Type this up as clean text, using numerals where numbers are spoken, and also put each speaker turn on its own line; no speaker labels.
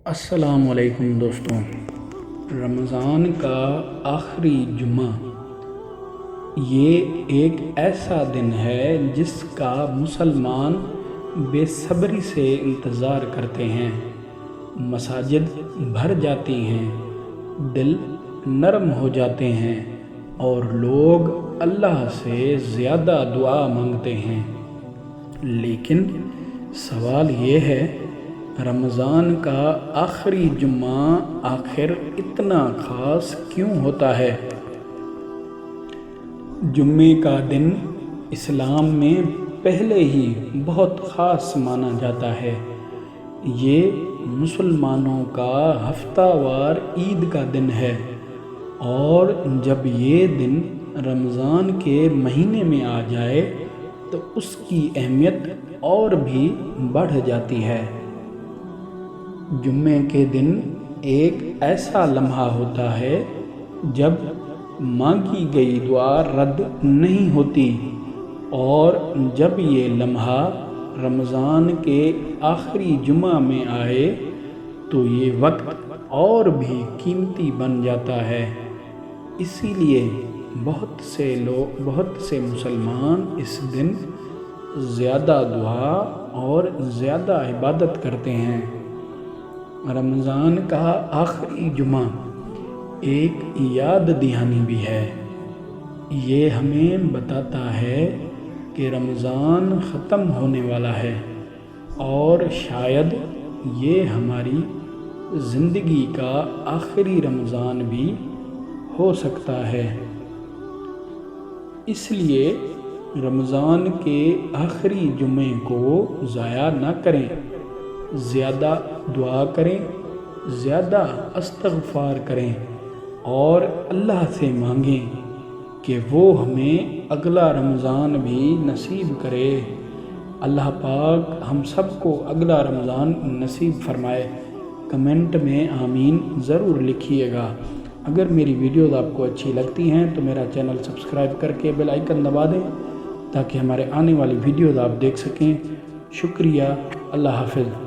السلام علیکم دوستوں، رمضان کا آخری جمعہ یہ ایک ایسا دن ہے جس کا مسلمان بے صبری سے انتظار کرتے ہیں۔ مساجد بھر جاتی ہیں، دل نرم ہو جاتے ہیں اور لوگ اللہ سے زیادہ دعا مانگتے ہیں۔ لیکن سوال یہ ہے، رمضان کا آخری جمعہ آخر اتنا خاص کیوں ہوتا ہے؟ جمعے کا دن اسلام میں پہلے ہی بہت خاص مانا جاتا ہے۔ یہ مسلمانوں کا ہفتہ وار عید کا دن ہے، اور جب یہ دن رمضان کے مہینے میں آ جائے تو اس کی اہمیت اور بھی بڑھ جاتی ہے۔ جمعے کے دن ایک ایسا لمحہ ہوتا ہے جب مانگی گئی دعا رد نہیں ہوتی، اور جب یہ لمحہ رمضان کے آخری جمعہ میں آئے تو یہ وقت اور بھی قیمتی بن جاتا ہے۔ اسی لیے بہت سے مسلمان اس دن زیادہ دعا اور زیادہ عبادت کرتے ہیں۔ رمضان کا آخری جمعہ ایک یاد دہانی بھی ہے۔ یہ ہمیں بتاتا ہے کہ رمضان ختم ہونے والا ہے، اور شاید یہ ہماری زندگی کا آخری رمضان بھی ہو سکتا ہے۔ اس لیے رمضان کے آخری جمعے کو ضائع نہ کریں، زیادہ دعا کریں، زیادہ استغفار کریں اور اللہ سے مانگیں کہ وہ ہمیں اگلا رمضان بھی نصیب کرے۔ اللہ پاک ہم سب کو اگلا رمضان نصیب فرمائے۔ کمنٹ میں آمین ضرور لکھیے گا۔ اگر میری ویڈیوز آپ کو اچھی لگتی ہیں تو میرا چینل سبسکرائب کر کے بیل آئیکن دبا دیں تاکہ ہمارے آنے والی ویڈیوز آپ دیکھ سکیں۔ شکریہ، اللہ حافظ۔